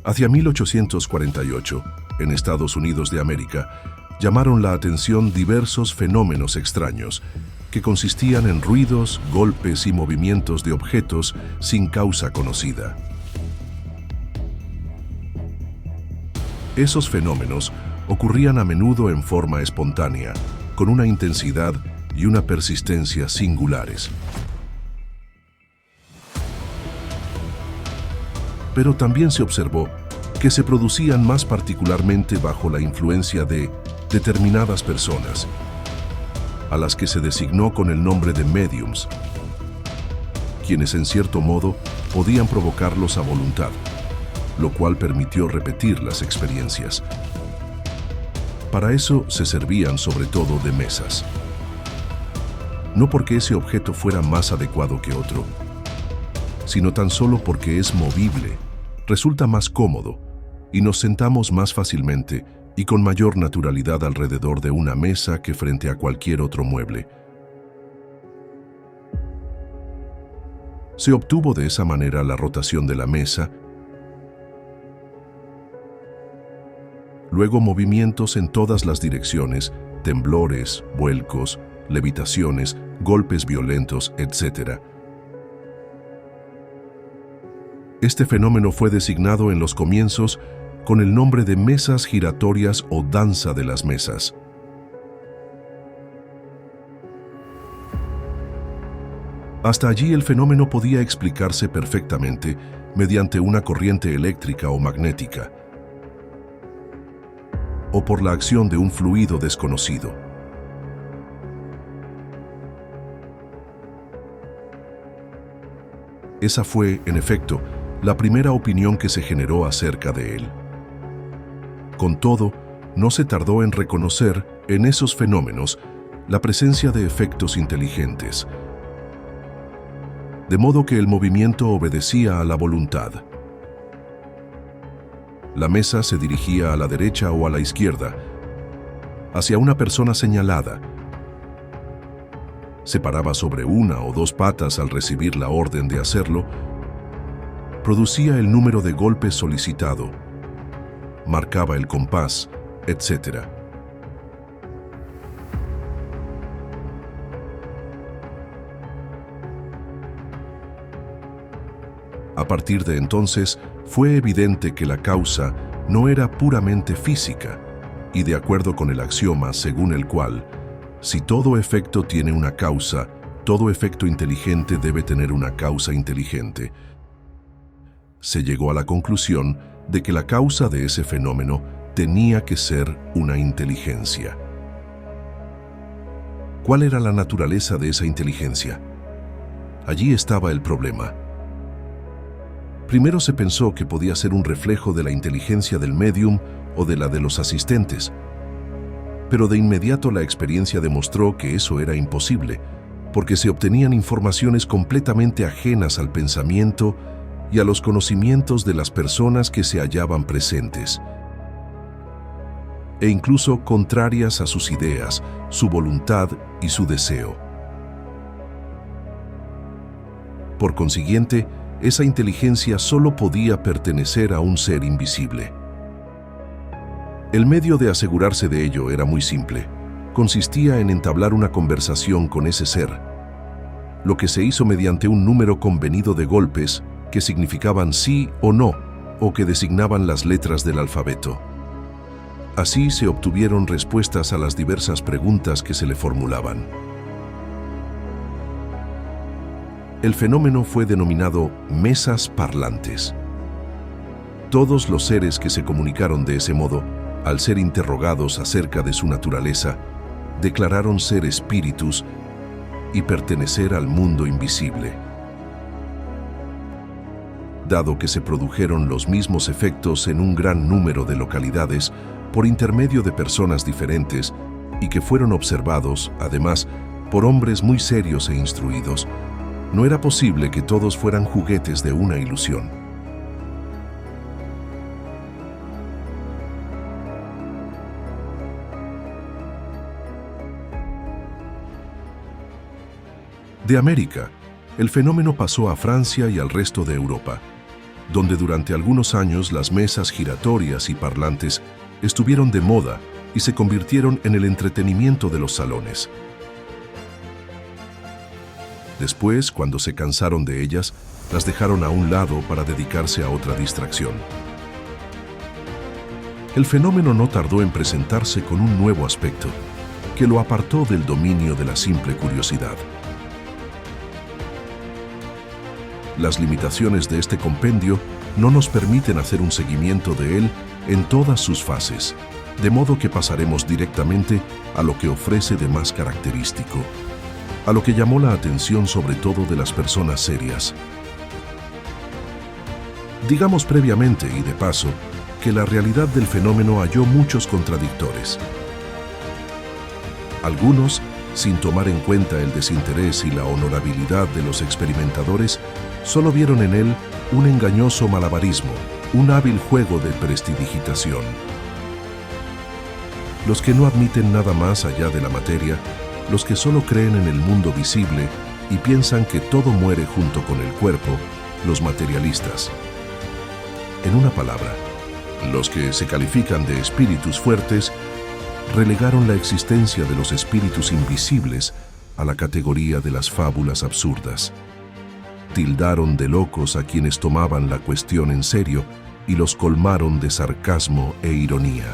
Hacia 1848, en Estados Unidos de América, llamaron la atención diversos fenómenos extraños, que consistían en ruidos, golpes y movimientos de objetos sin causa conocida. Esos fenómenos ocurrían a menudo en forma espontánea, con una intensidad y una persistencia singulares. Pero también se observó que se producían más particularmente bajo la influencia de determinadas personas, a las que se designó con el nombre de médiums, quienes en cierto modo podían provocarlos a voluntad, lo cual permitió repetir las experiencias. Para eso se servían sobre todo de mesas. No porque ese objeto fuera más adecuado que otro, sino tan solo porque es movible, resulta más cómodo y nos sentamos más fácilmente y con mayor naturalidad alrededor de una mesa que frente a cualquier otro mueble. Se obtuvo de esa manera la rotación de la mesa, luego movimientos en todas las direcciones, temblores, vuelcos, levitaciones, golpes violentos, etc. Este fenómeno fue designado en los comienzos con el nombre de mesas giratorias o danza de las mesas. Hasta allí el fenómeno podía explicarse perfectamente mediante una corriente eléctrica o magnética, o por la acción de un fluido desconocido. Esa fue, en efecto, la primera opinión que se generó acerca de él. Con todo, no se tardó en reconocer en esos fenómenos la presencia de efectos inteligentes, de modo que el movimiento obedecía a la voluntad. La mesa se dirigía a la derecha o a la izquierda, hacia una persona señalada. Se paraba sobre una o dos patas al recibir la orden de hacerlo, producía el número de golpes solicitado, marcaba el compás, etc. A partir de entonces, fue evidente que la causa no era puramente física, y de acuerdo con el axioma según el cual, si todo efecto tiene una causa, todo efecto inteligente debe tener una causa inteligente, se llegó a la conclusión de que la causa de ese fenómeno tenía que ser una inteligencia. ¿Cuál era la naturaleza de esa inteligencia? Allí estaba el problema. Primero se pensó que podía ser un reflejo de la inteligencia del médium o de la de los asistentes, pero de inmediato la experiencia demostró que eso era imposible, porque se obtenían informaciones completamente ajenas al pensamiento y a los conocimientos de las personas que se hallaban presentes, e incluso contrarias a sus ideas, su voluntad y su deseo. Por consiguiente, esa inteligencia solo podía pertenecer a un ser invisible. El medio de asegurarse de ello era muy simple. Consistía en entablar una conversación con ese ser, lo que se hizo mediante un número convenido de golpes que significaban sí o no, o que designaban las letras del alfabeto. Así se obtuvieron respuestas a las diversas preguntas que se le formulaban. El fenómeno fue denominado mesas parlantes. Todos los seres que se comunicaron de ese modo, al ser interrogados acerca de su naturaleza, declararon ser espíritus y pertenecer al mundo invisible. Dado que se produjeron los mismos efectos en un gran número de localidades por intermedio de personas diferentes y que fueron observados, además, por hombres muy serios e instruidos, no era posible que todos fueran juguetes de una ilusión. De América, el fenómeno pasó a Francia y al resto de Europa, donde durante algunos años las mesas giratorias y parlantes estuvieron de moda y se convirtieron en el entretenimiento de los salones. Después, cuando se cansaron de ellas, las dejaron a un lado para dedicarse a otra distracción. El fenómeno no tardó en presentarse con un nuevo aspecto, que lo apartó del dominio de la simple curiosidad. Las limitaciones de este compendio no nos permiten hacer un seguimiento de él en todas sus fases, de modo que pasaremos directamente a lo que ofrece de más característico, a lo que llamó la atención sobre todo de las personas serias. Digamos previamente y de paso que la realidad del fenómeno halló muchos contradictores. Algunos, sin tomar en cuenta el desinterés y la honorabilidad de los experimentadores, solo vieron en él un engañoso malabarismo, un hábil juego de prestidigitación. Los que no admiten nada más allá de la materia, los que solo creen en el mundo visible y piensan que todo muere junto con el cuerpo, los materialistas. En una palabra, los que se califican de espíritus fuertes relegaron la existencia de los espíritus invisibles a la categoría de las fábulas absurdas. Tildaron de locos a quienes tomaban la cuestión en serio y los colmaron de sarcasmo e ironía.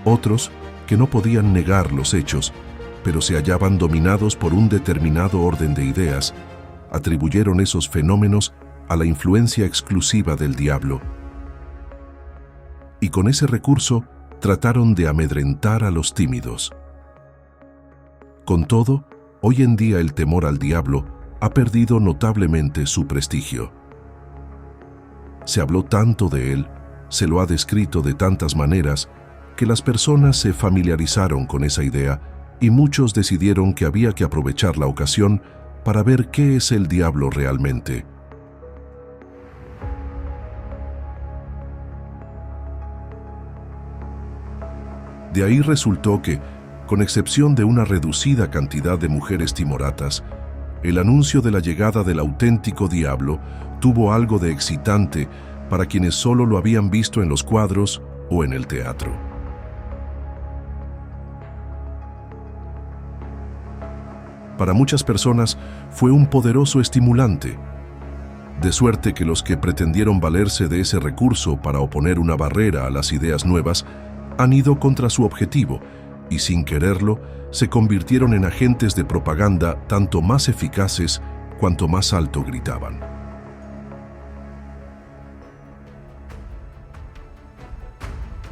Otros, que no podían negar los hechos, pero se hallaban dominados por un determinado orden de ideas, atribuyeron esos fenómenos a la influencia exclusiva del diablo. Y con ese recurso trataron de amedrentar a los tímidos. Con todo, hoy en día el temor al diablo ha perdido notablemente su prestigio. Se habló tanto de él, se lo ha descrito de tantas maneras, que las personas se familiarizaron con esa idea y muchos decidieron que había que aprovechar la ocasión para ver qué es el diablo realmente. De ahí resultó que, con excepción de una reducida cantidad de mujeres timoratas, el anuncio de la llegada del auténtico diablo tuvo algo de excitante para quienes solo lo habían visto en los cuadros o en el teatro. Para muchas personas fue un poderoso estimulante, de suerte que los que pretendieron valerse de ese recurso para oponer una barrera a las ideas nuevas han ido contra su objetivo y, sin quererlo, se convirtieron en agentes de propaganda tanto más eficaces cuanto más alto gritaban.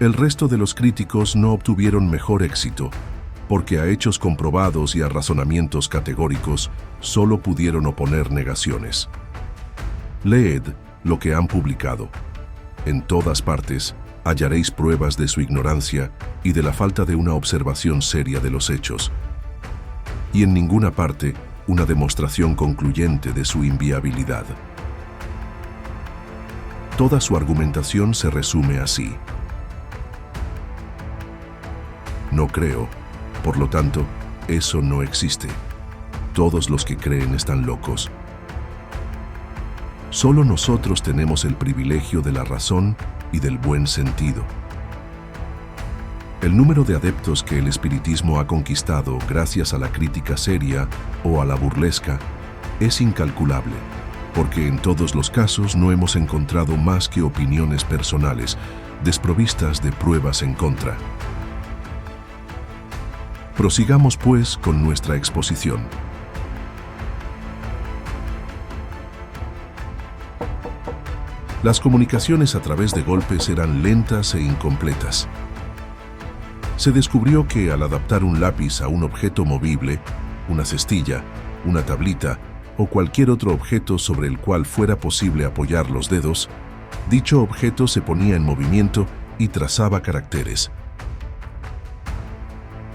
El resto de los críticos no obtuvieron mejor éxito, porque a hechos comprobados y a razonamientos categóricos solo pudieron oponer negaciones. Leed lo que han publicado. En todas partes hallaréis pruebas de su ignorancia y de la falta de una observación seria de los hechos, y en ninguna parte una demostración concluyente de su inviabilidad. Toda su argumentación se resume así: no creo, por lo tanto, eso no existe. Todos los que creen están locos. Solo nosotros tenemos el privilegio de la razón y del buen sentido. El número de adeptos que el espiritismo ha conquistado gracias a la crítica seria o a la burlesca es incalculable, porque en todos los casos no hemos encontrado más que opiniones personales, desprovistas de pruebas en contra. Prosigamos, pues, con nuestra exposición. Las comunicaciones a través de golpes eran lentas e incompletas. Se descubrió que al adaptar un lápiz a un objeto movible, una cestilla, una tablita o cualquier otro objeto sobre el cual fuera posible apoyar los dedos, dicho objeto se ponía en movimiento y trazaba caracteres.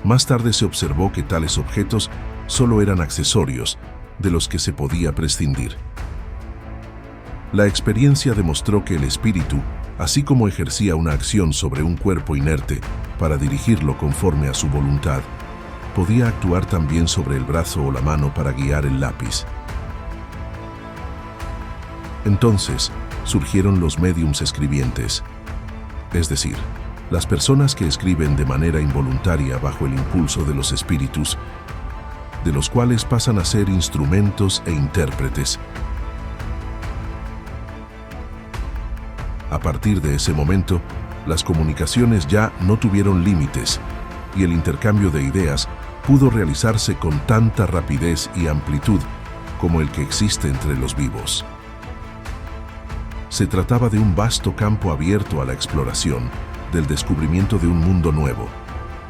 Más tarde se observó que tales objetos solo eran accesorios de los que se podía prescindir. La experiencia demostró que el espíritu, así como ejercía una acción sobre un cuerpo inerte para dirigirlo conforme a su voluntad, podía actuar también sobre el brazo o la mano para guiar el lápiz. Entonces, surgieron los médiums escribientes, es decir, las personas que escriben de manera involuntaria bajo el impulso de los espíritus, de los cuales pasan a ser instrumentos e intérpretes. A partir de ese momento, las comunicaciones ya no tuvieron límites y el intercambio de ideas pudo realizarse con tanta rapidez y amplitud como el que existe entre los vivos. Se trataba de un vasto campo abierto a la exploración, del descubrimiento de un mundo nuevo,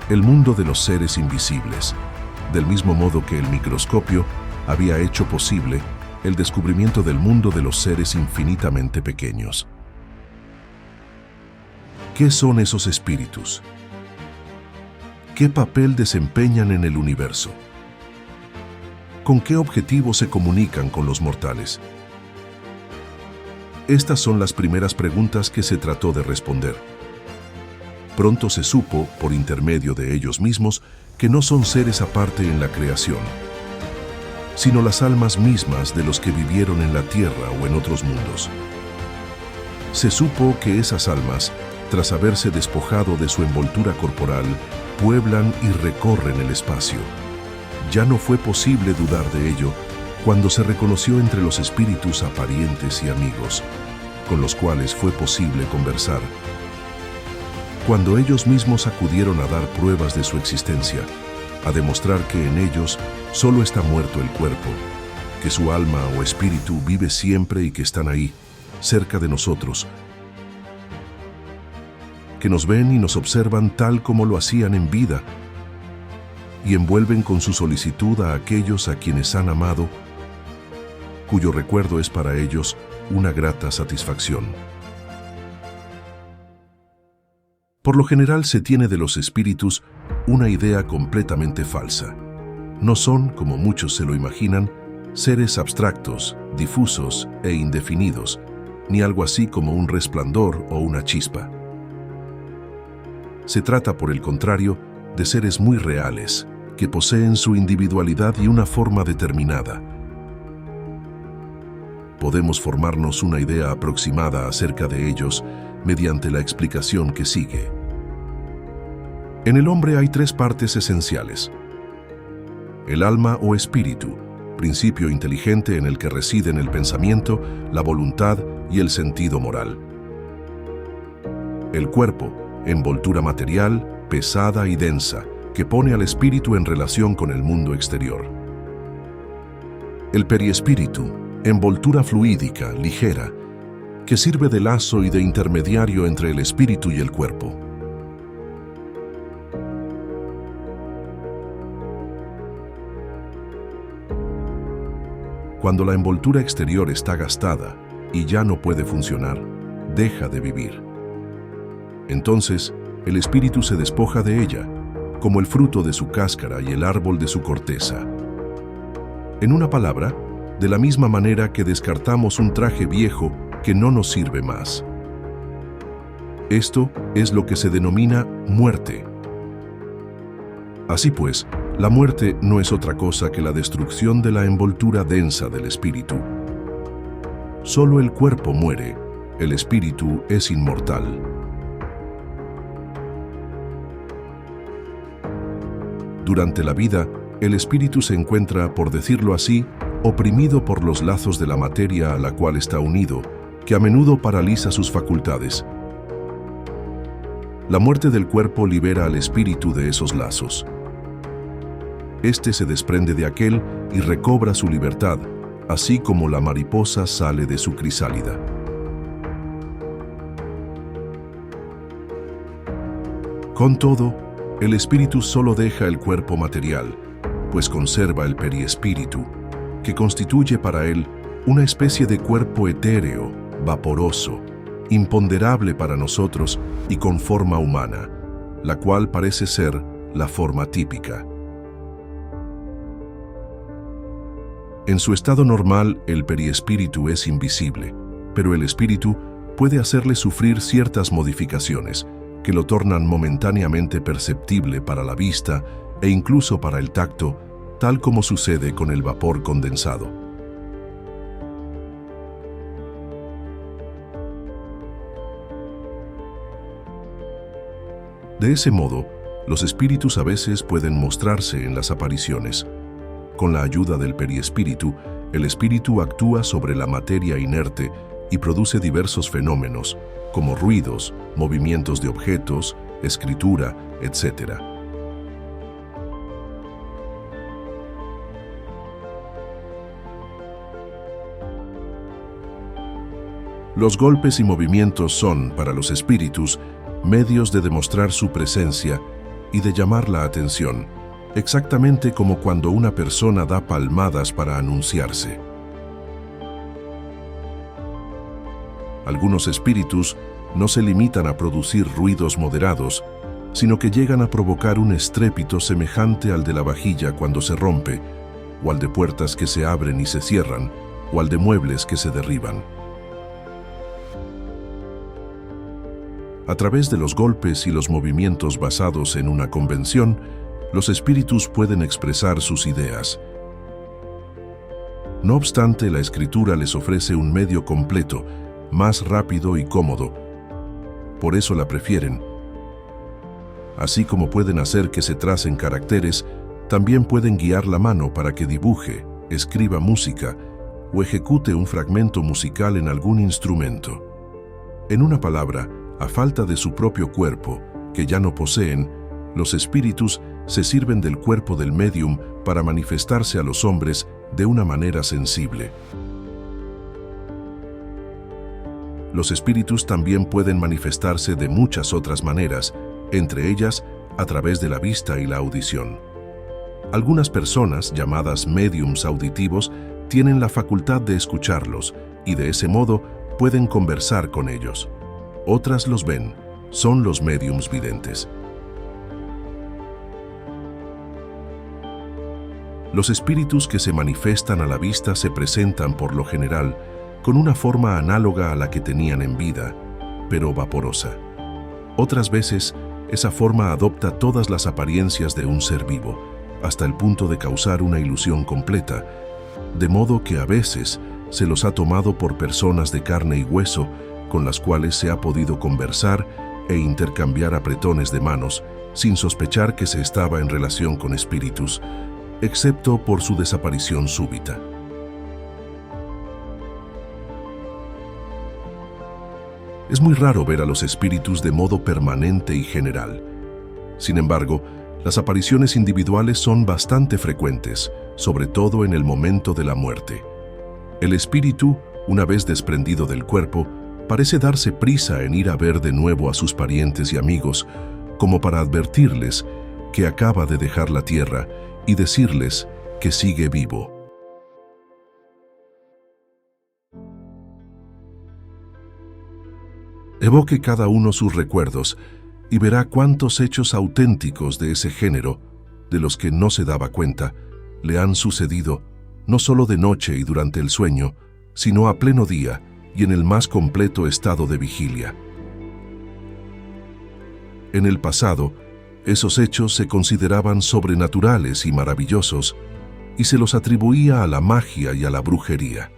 el mundo de los seres invisibles, del mismo modo que el microscopio había hecho posible el descubrimiento del mundo de los seres infinitamente pequeños. ¿Qué son esos espíritus? ¿Qué papel desempeñan en el universo? ¿Con qué objetivo se comunican con los mortales? Estas son las primeras preguntas que se trató de responder. Pronto se supo, por intermedio de ellos mismos, que no son seres aparte en la creación, sino las almas mismas de los que vivieron en la tierra o en otros mundos. Se supo que esas almas, tras haberse despojado de su envoltura corporal, pueblan y recorren el espacio. Ya no fue posible dudar de ello cuando se reconoció entre los espíritus a parientes y amigos, con los cuales fue posible conversar. Cuando ellos mismos acudieron a dar pruebas de su existencia, a demostrar que en ellos solo está muerto el cuerpo, que su alma o espíritu vive siempre y que están ahí, cerca de nosotros, que nos ven y nos observan tal como lo hacían en vida, y envuelven con su solicitud a aquellos a quienes han amado, cuyo recuerdo es para ellos una grata satisfacción. Por lo general se tiene de los espíritus una idea completamente falsa. No son, como muchos se lo imaginan, seres abstractos, difusos e indefinidos, ni algo así como un resplandor o una chispa. Se trata, por el contrario, de seres muy reales, que poseen su individualidad y una forma determinada. Podemos formarnos una idea aproximada acerca de ellos mediante la explicación que sigue. En el hombre hay tres partes esenciales: el alma o espíritu, principio inteligente en el que residen el pensamiento, la voluntad y el sentido moral. El cuerpo, envoltura material, pesada y densa, que pone al espíritu en relación con el mundo exterior. El periespíritu, envoltura fluídica, ligera, que sirve de lazo y de intermediario entre el espíritu y el cuerpo. Cuando la envoltura exterior está gastada y ya no puede funcionar, deja de vivir. Entonces, el espíritu se despoja de ella, como el fruto de su cáscara y el árbol de su corteza. En una palabra, de la misma manera que descartamos un traje viejo que no nos sirve más. Esto es lo que se denomina muerte. Así pues, la muerte no es otra cosa que la destrucción de la envoltura densa del espíritu. Solo el cuerpo muere, el espíritu es inmortal. Durante la vida, el espíritu se encuentra, por decirlo así, oprimido por los lazos de la materia a la cual está unido, que a menudo paraliza sus facultades. La muerte del cuerpo libera al espíritu de esos lazos. Este se desprende de aquel y recobra su libertad, así como la mariposa sale de su crisálida. Con todo, el espíritu solo deja el cuerpo material, pues conserva el periespíritu, que constituye para él una especie de cuerpo etéreo, vaporoso, imponderable para nosotros y con forma humana, la cual parece ser la forma típica. En su estado normal, el periespíritu es invisible, pero el espíritu puede hacerle sufrir ciertas modificaciones que lo tornan momentáneamente perceptible para la vista e incluso para el tacto, tal como sucede con el vapor condensado. De ese modo, los espíritus a veces pueden mostrarse en las apariciones. Con la ayuda del periespíritu, el espíritu actúa sobre la materia inerte y produce diversos fenómenos, como ruidos, movimientos de objetos, escritura, etc. Los golpes y movimientos son, para los espíritus, medios de demostrar su presencia y de llamar la atención, exactamente como cuando una persona da palmadas para anunciarse. Algunos espíritus no se limitan a producir ruidos moderados, sino que llegan a provocar un estrépito semejante al de la vajilla cuando se rompe, o al de puertas que se abren y se cierran, o al de muebles que se derriban. A través de los golpes y los movimientos basados en una convención, los espíritus pueden expresar sus ideas. No obstante, la escritura les ofrece un medio completo, más rápido y cómodo. Por eso la prefieren. Así como pueden hacer que se tracen caracteres, también pueden guiar la mano para que dibuje, escriba música o ejecute un fragmento musical en algún instrumento. En una palabra, a falta de su propio cuerpo, que ya no poseen, los espíritus se sirven del cuerpo del médium para manifestarse a los hombres de una manera sensible. Los espíritus también pueden manifestarse de muchas otras maneras, entre ellas a través de la vista y la audición. Algunas personas, llamadas médiums auditivos, tienen la facultad de escucharlos y de ese modo pueden conversar con ellos. Otras los ven, son los médiums videntes. Los espíritus que se manifiestan a la vista se presentan por lo general con una forma análoga a la que tenían en vida, pero vaporosa. Otras veces, esa forma adopta todas las apariencias de un ser vivo, hasta el punto de causar una ilusión completa, de modo que a veces se los ha tomado por personas de carne y hueso con las cuales se ha podido conversar e intercambiar apretones de manos sin sospechar que se estaba en relación con espíritus, excepto por su desaparición súbita. Es muy raro ver a los espíritus de modo permanente y general. Sin embargo, las apariciones individuales son bastante frecuentes, sobre todo en el momento de la muerte. El espíritu, una vez desprendido del cuerpo, parece darse prisa en ir a ver de nuevo a sus parientes y amigos, como para advertirles que acaba de dejar la tierra y decirles que sigue vivo. Evoque cada uno sus recuerdos y verá cuántos hechos auténticos de ese género, de los que no se daba cuenta, le han sucedido, no solo de noche y durante el sueño, sino a pleno día y en el más completo estado de vigilia. En el pasado, esos hechos se consideraban sobrenaturales y maravillosos, y se los atribuía a la magia y a la brujería.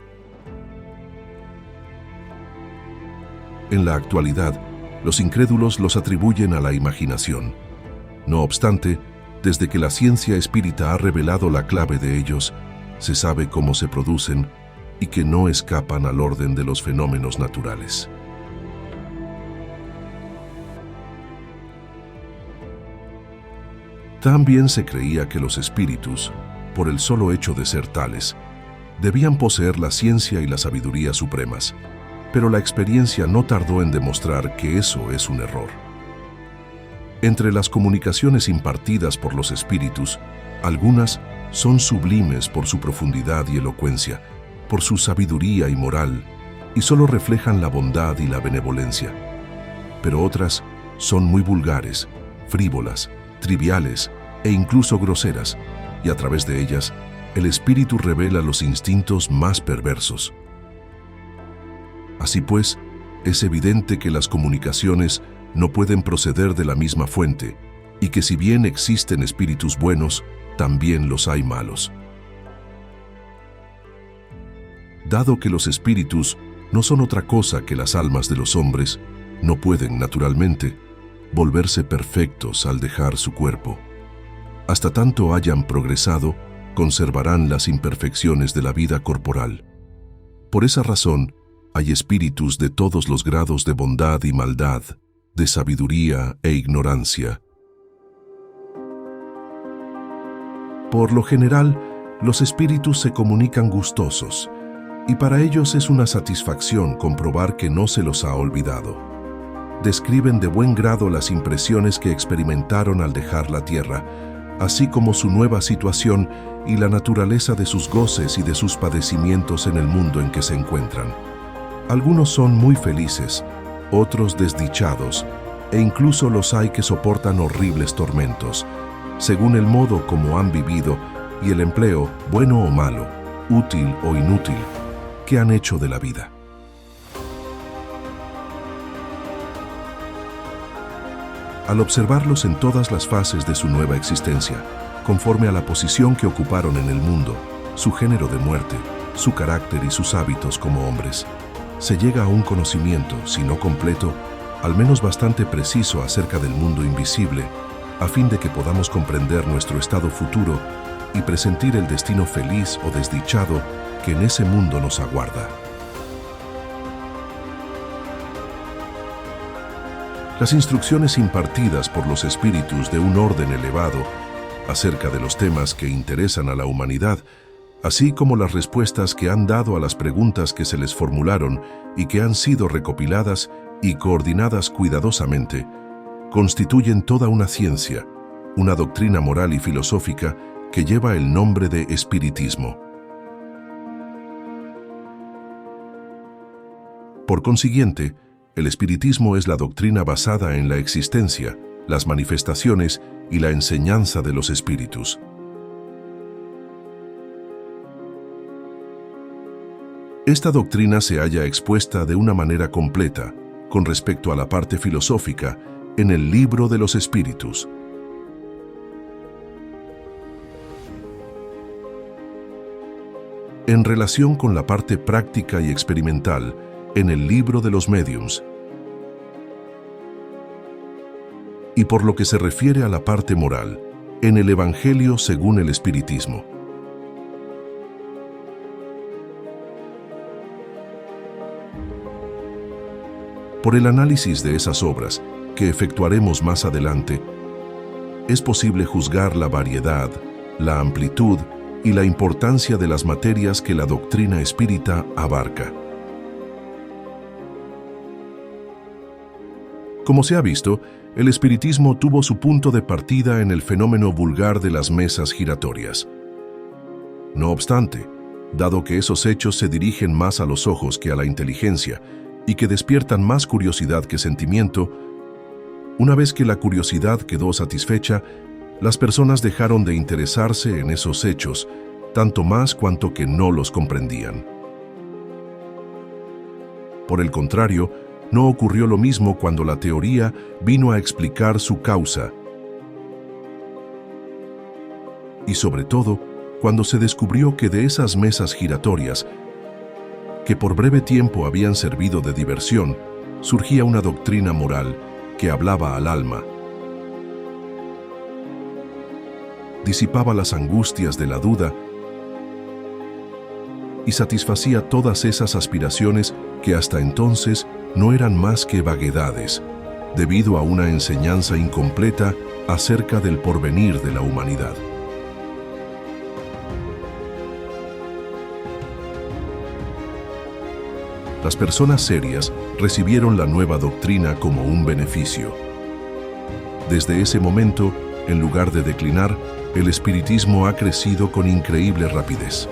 En la actualidad, los incrédulos los atribuyen a la imaginación. No obstante, desde que la ciencia espírita ha revelado la clave de ellos, se sabe cómo se producen y que no escapan al orden de los fenómenos naturales. También se creía que los espíritus, por el solo hecho de ser tales, debían poseer la ciencia y la sabiduría supremas, pero la experiencia no tardó en demostrar que eso es un error. Entre las comunicaciones impartidas por los espíritus, algunas son sublimes por su profundidad y elocuencia, por su sabiduría y moral, y solo reflejan la bondad y la benevolencia. Pero otras son muy vulgares, frívolas, triviales e incluso groseras, y a través de ellas, el espíritu revela los instintos más perversos. Así pues, es evidente que las comunicaciones no pueden proceder de la misma fuente, y que si bien existen espíritus buenos, también los hay malos. Dado que los espíritus no son otra cosa que las almas de los hombres, no pueden, naturalmente, volverse perfectos al dejar su cuerpo. Hasta tanto hayan progresado, conservarán las imperfecciones de la vida corporal. Por esa razón, hay espíritus de todos los grados de bondad y maldad, de sabiduría e ignorancia. Por lo general, los espíritus se comunican gustosos, y para ellos es una satisfacción comprobar que no se los ha olvidado. Describen de buen grado las impresiones que experimentaron al dejar la tierra, así como su nueva situación y la naturaleza de sus goces y de sus padecimientos en el mundo en que se encuentran. Algunos son muy felices, otros desdichados, e incluso los hay que soportan horribles tormentos, según el modo como han vivido y el empleo, bueno o malo, útil o inútil, que han hecho de la vida. Al observarlos en todas las fases de su nueva existencia, conforme a la posición que ocuparon en el mundo, su género de muerte, su carácter y sus hábitos como hombres, se llega a un conocimiento, si no completo, al menos bastante preciso acerca del mundo invisible, a fin de que podamos comprender nuestro estado futuro y presentir el destino feliz o desdichado que en ese mundo nos aguarda. Las instrucciones impartidas por los espíritus de un orden elevado acerca de los temas que interesan a la humanidad, así como las respuestas que han dado a las preguntas que se les formularon y que han sido recopiladas y coordinadas cuidadosamente, constituyen toda una ciencia, una doctrina moral y filosófica que lleva el nombre de espiritismo. Por consiguiente, el espiritismo es la doctrina basada en la existencia, las manifestaciones y la enseñanza de los espíritus. Esta doctrina se halla expuesta de una manera completa, con respecto a la parte filosófica, en el Libro de los Espíritus. En relación con la parte práctica y experimental, en el Libro de los Mediums. Y por lo que se refiere a la parte moral, en el Evangelio según el Espiritismo. Por el análisis de esas obras, que efectuaremos más adelante, es posible juzgar la variedad, la amplitud y la importancia de las materias que la doctrina espírita abarca. Como se ha visto, el espiritismo tuvo su punto de partida en el fenómeno vulgar de las mesas giratorias. No obstante, dado que esos hechos se dirigen más a los ojos que a la inteligencia y que despiertan más curiosidad que sentimiento, una vez que la curiosidad quedó satisfecha, las personas dejaron de interesarse en esos hechos, tanto más cuanto que no los comprendían. Por el contrario, no ocurrió lo mismo cuando la teoría vino a explicar su causa, y sobre todo, cuando se descubrió que de esas mesas giratorias, que por breve tiempo habían servido de diversión, surgía una doctrina moral que hablaba al alma, disipaba las angustias de la duda y satisfacía todas esas aspiraciones que hasta entonces no eran más que vaguedades, debido a una enseñanza incompleta acerca del porvenir de la humanidad. Las personas serias recibieron la nueva doctrina como un beneficio. Desde ese momento, en lugar de declinar, el espiritismo ha crecido con increíble rapidez.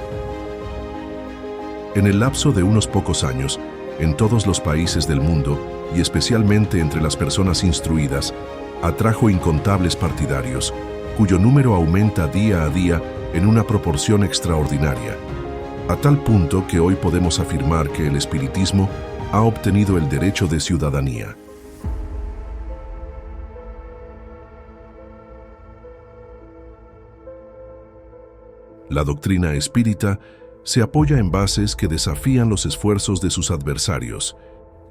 En el lapso de unos pocos años, en todos los países del mundo, y especialmente entre las personas instruidas, atrajo incontables partidarios, cuyo número aumenta día a día en una proporción extraordinaria, a tal punto que hoy podemos afirmar que el espiritismo ha obtenido el derecho de ciudadanía. La doctrina espírita se apoya en bases que desafían los esfuerzos de sus adversarios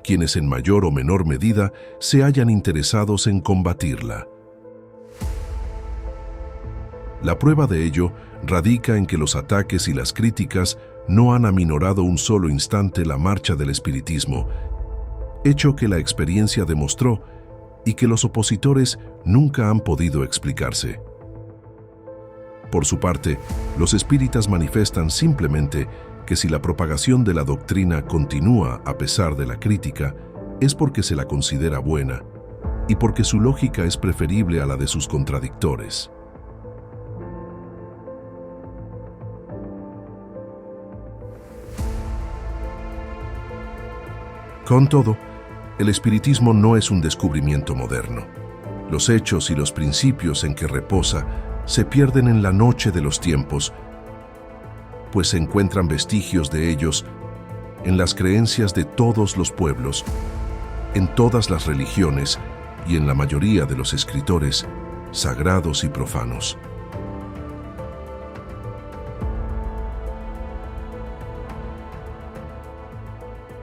quienes en mayor o menor medida se hayan interesados en combatirla. La prueba de ello radica en que los ataques y las críticas no han aminorado un solo instante la marcha del espiritismo, hecho que la experiencia demostró y que los opositores nunca han podido explicarse. Por su parte, los espíritas manifiestan simplemente que si la propagación de la doctrina continúa a pesar de la crítica, es porque se la considera buena y porque su lógica es preferible a la de sus contradictores. Con todo, el espiritismo no es un descubrimiento moderno. Los hechos y los principios en que reposa se pierden en la noche de los tiempos, pues se encuentran vestigios de ellos en las creencias de todos los pueblos, en todas las religiones y en la mayoría de los escritores sagrados y profanos.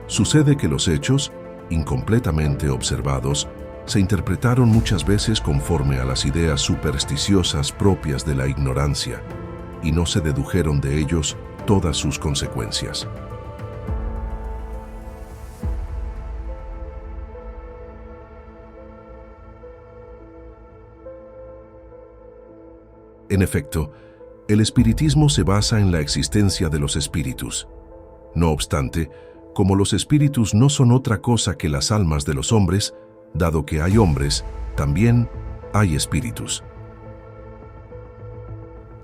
Sucede que los hechos, incompletamente observados, se interpretaron muchas veces conforme a las ideas supersticiosas propias de la ignorancia, y no se dedujeron de ellos todas sus consecuencias. En efecto, el espiritismo se basa en la existencia de los espíritus. No obstante, como los espíritus no son otra cosa que las almas de los hombres, dado que hay hombres, también hay espíritus.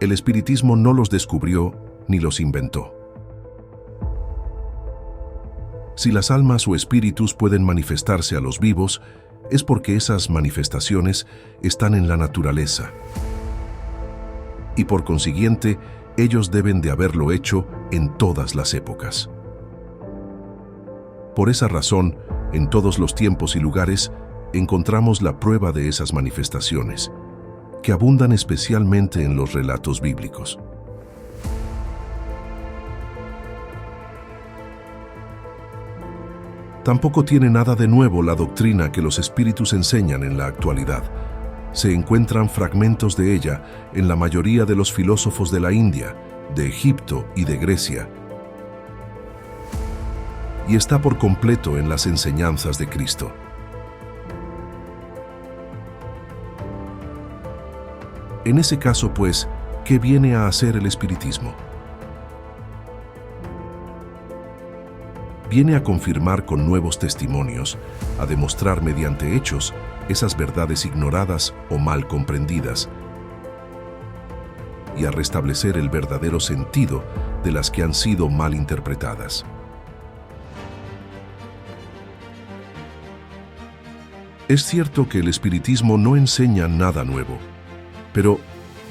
El espiritismo no los descubrió ni los inventó. Si las almas o espíritus pueden manifestarse a los vivos, es porque esas manifestaciones están en la naturaleza. Y por consiguiente, ellos deben de haberlo hecho en todas las épocas. Por esa razón, en todos los tiempos y lugares, encontramos la prueba de esas manifestaciones, que abundan especialmente en los relatos bíblicos. Tampoco tiene nada de nuevo la doctrina que los espíritus enseñan en la actualidad. Se encuentran fragmentos de ella en la mayoría de los filósofos de la India, de Egipto y de Grecia, y está por completo en las enseñanzas de Cristo. En ese caso, pues, ¿qué viene a hacer el espiritismo? Viene a confirmar con nuevos testimonios, a demostrar mediante hechos esas verdades ignoradas o mal comprendidas, y a restablecer el verdadero sentido de las que han sido mal interpretadas. Es cierto que el espiritismo no enseña nada nuevo, pero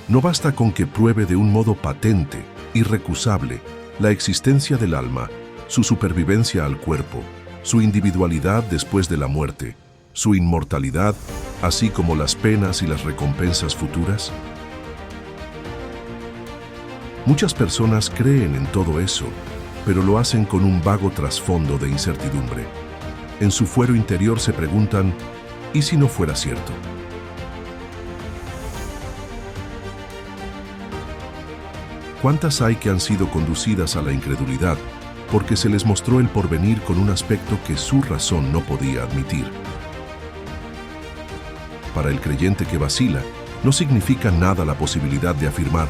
no basta con que pruebe de un modo patente, irrecusable, la existencia del alma, su supervivencia al cuerpo, su individualidad después de la muerte, su inmortalidad, así como las penas y las recompensas futuras. Muchas personas creen en todo eso, pero lo hacen con un vago trasfondo de incertidumbre. En su fuero interior se preguntan, ¿y si no fuera cierto? ¿Cuántas hay que han sido conducidas a la incredulidad porque se les mostró el porvenir con un aspecto que su razón no podía admitir? Para el creyente que vacila, no significa nada la posibilidad de afirmar,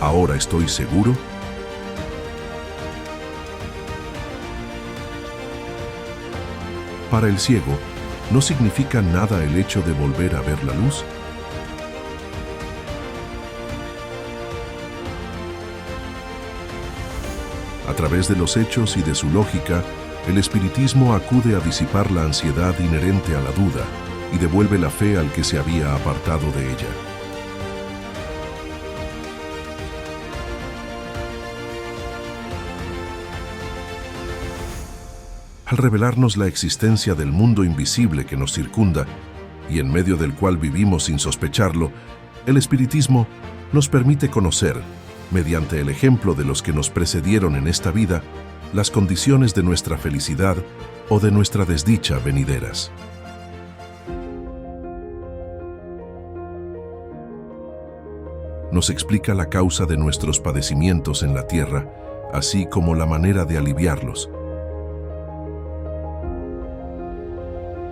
¿ahora estoy seguro? Para el ciego, ¿no significa nada el hecho de volver a ver la luz? A través de los hechos y de su lógica, el espiritismo acude a disipar la ansiedad inherente a la duda y devuelve la fe al que se había apartado de ella. Al revelarnos la existencia del mundo invisible que nos circunda y en medio del cual vivimos sin sospecharlo, el espiritismo nos permite conocer, mediante el ejemplo de los que nos precedieron en esta vida, las condiciones de nuestra felicidad o de nuestra desdicha venideras. Nos explica la causa de nuestros padecimientos en la tierra, así como la manera de aliviarlos.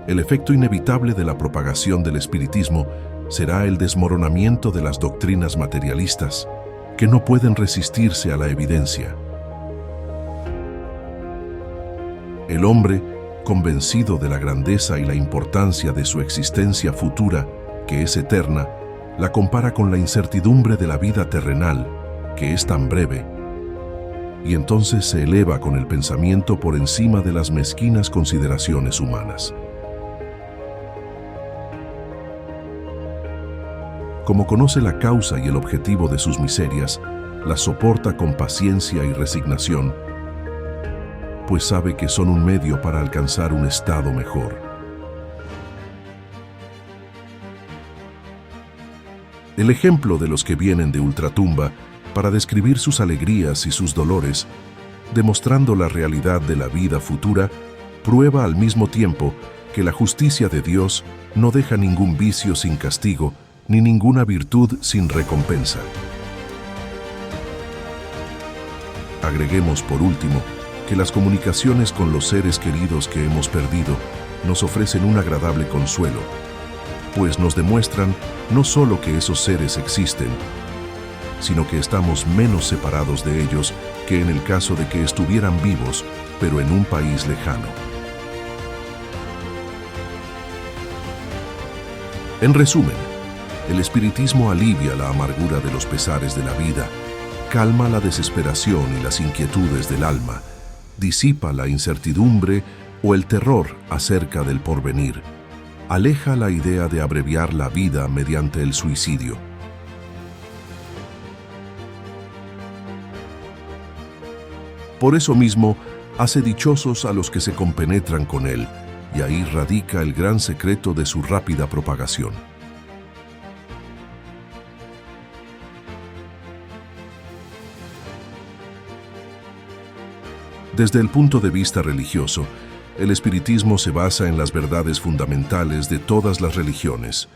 El efecto inevitable de la propagación del espiritismo será el desmoronamiento de las doctrinas materialistas, que no pueden resistirse a la evidencia. El hombre, convencido de la grandeza y la importancia de su existencia futura, que es eterna, la compara con la incertidumbre de la vida terrenal, que es tan breve, y entonces se eleva con el pensamiento por encima de las mezquinas consideraciones humanas. Como conoce la causa y el objetivo de sus miserias, las soporta con paciencia y resignación, pues sabe que son un medio para alcanzar un estado mejor. El ejemplo de los que vienen de ultratumba para describir sus alegrías y sus dolores, demostrando la realidad de la vida futura, prueba al mismo tiempo que la justicia de Dios no deja ningún vicio sin castigo, ni ninguna virtud sin recompensa. Agreguemos por último que las comunicaciones con los seres queridos que hemos perdido nos ofrecen un agradable consuelo, pues nos demuestran no solo que esos seres existen, sino que estamos menos separados de ellos que en el caso de que estuvieran vivos, pero en un país lejano. En resumen, el espiritismo alivia la amargura de los pesares de la vida, calma la desesperación y las inquietudes del alma, disipa la incertidumbre o el terror acerca del porvenir, aleja la idea de abreviar la vida mediante el suicidio. Por eso mismo, hace dichosos a los que se compenetran con él, y ahí radica el gran secreto de su rápida propagación. Desde el punto de vista religioso, el espiritismo se basa en las verdades fundamentales de todas las religiones: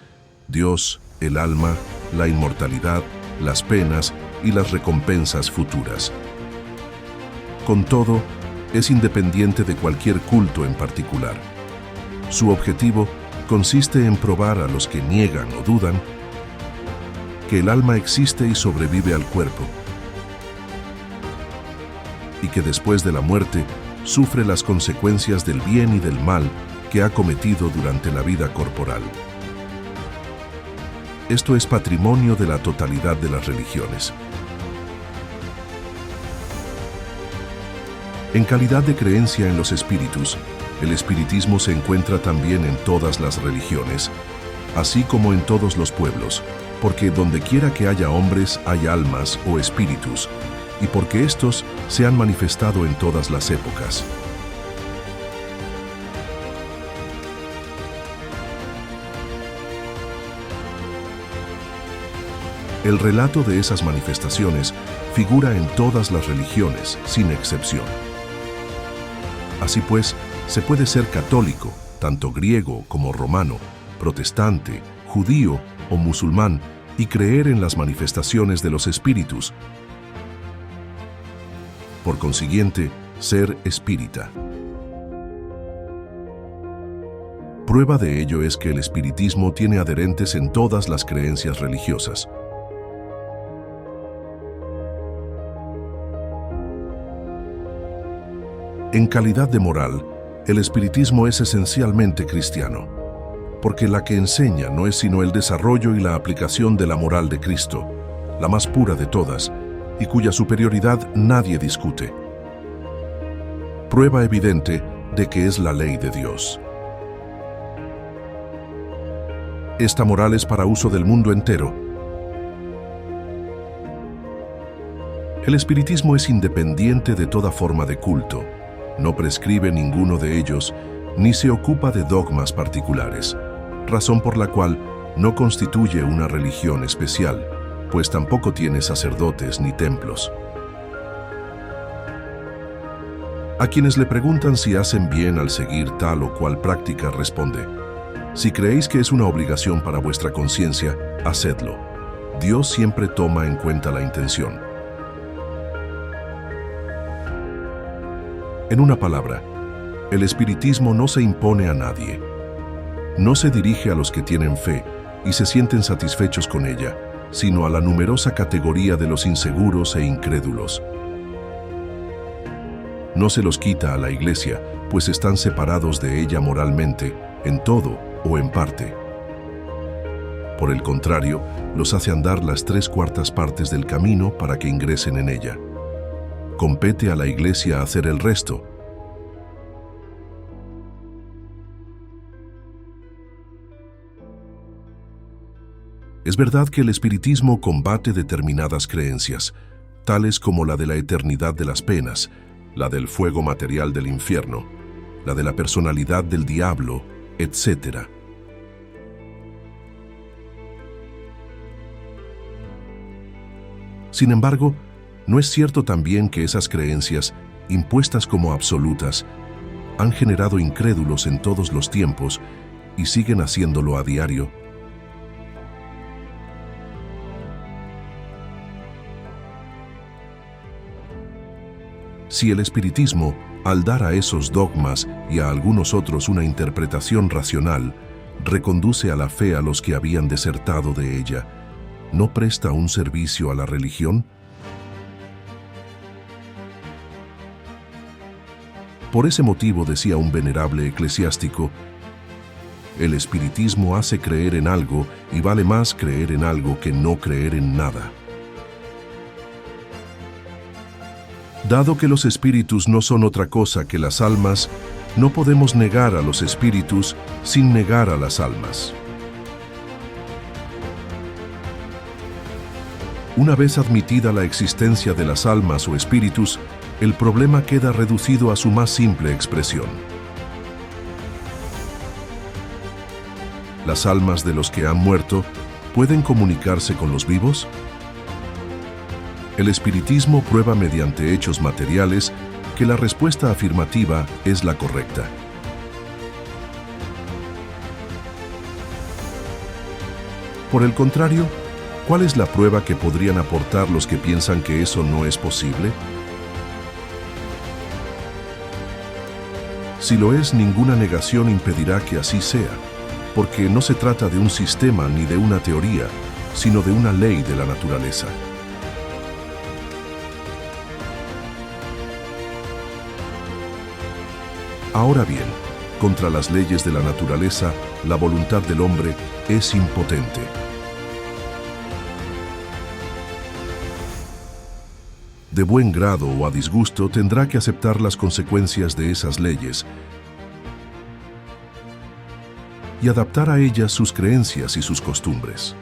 Dios, el alma, la inmortalidad, las penas y las recompensas futuras. Con todo, es independiente de cualquier culto en particular. Su objetivo consiste en probar a los que niegan o dudan que el alma existe y sobrevive al cuerpo, y que después de la muerte sufre las consecuencias del bien y del mal que ha cometido durante la vida corporal. Esto es patrimonio de la totalidad de las religiones. En calidad de creencia en los espíritus, el espiritismo se encuentra también en todas las religiones, así como en todos los pueblos, porque donde quiera que haya hombres hay almas o espíritus, y porque estos se han manifestado en todas las épocas. El relato de esas manifestaciones figura en todas las religiones, sin excepción. Así pues, se puede ser católico, tanto griego como romano, protestante, judío o musulmán, y creer en las manifestaciones de los espíritus. Por consiguiente, ser espírita. Prueba de ello es que el espiritismo tiene adherentes en todas las creencias religiosas. En calidad de moral, el espiritismo es esencialmente cristiano, porque la que enseña no es sino el desarrollo y la aplicación de la moral de Cristo, la más pura de todas, y cuya superioridad nadie discute. Prueba evidente de que es la ley de Dios. Esta moral es para uso del mundo entero. El espiritismo es independiente de toda forma de culto, no prescribe ninguno de ellos, ni se ocupa de dogmas particulares, razón por la cual no constituye una religión especial, pues tampoco tiene sacerdotes ni templos. A quienes le preguntan si hacen bien al seguir tal o cual práctica, responde: si creéis que es una obligación para vuestra conciencia, hacedlo. Dios siempre toma en cuenta la intención. En una palabra, el espiritismo no se impone a nadie. No se dirige a los que tienen fe y se sienten satisfechos con ella, sino a la numerosa categoría de los inseguros e incrédulos. No se los quita a la Iglesia, pues están separados de ella moralmente, en todo o en parte. Por el contrario, los hace andar las 3/4 partes del camino para que ingresen en ella. Compete a la Iglesia hacer el resto. Es verdad que el espiritismo combate determinadas creencias, tales como la de la eternidad de las penas, la del fuego material del infierno, la de la personalidad del diablo, etc. Sin embargo, ¿no es cierto también que esas creencias, impuestas como absolutas, han generado incrédulos en todos los tiempos y siguen haciéndolo a diario? Si el espiritismo, al dar a esos dogmas y a algunos otros una interpretación racional, reconduce a la fe a los que habían desertado de ella, ¿no presta un servicio a la religión? Por ese motivo, decía un venerable eclesiástico, el espiritismo hace creer en algo y vale más creer en algo que no creer en nada. Dado que los espíritus no son otra cosa que las almas, no podemos negar a los espíritus sin negar a las almas. Una vez admitida la existencia de las almas o espíritus, el problema queda reducido a su más simple expresión. ¿Las almas de los que han muerto pueden comunicarse con los vivos? El espiritismo prueba mediante hechos materiales que la respuesta afirmativa es la correcta. Por el contrario, ¿cuál es la prueba que podrían aportar los que piensan que eso no es posible? Si lo es, ninguna negación impedirá que así sea, porque no se trata de un sistema ni de una teoría, sino de una ley de la naturaleza. Ahora bien, contra las leyes de la naturaleza, la voluntad del hombre es impotente. De buen grado o a disgusto, tendrá que aceptar las consecuencias de esas leyes y adaptar a ellas sus creencias y sus costumbres.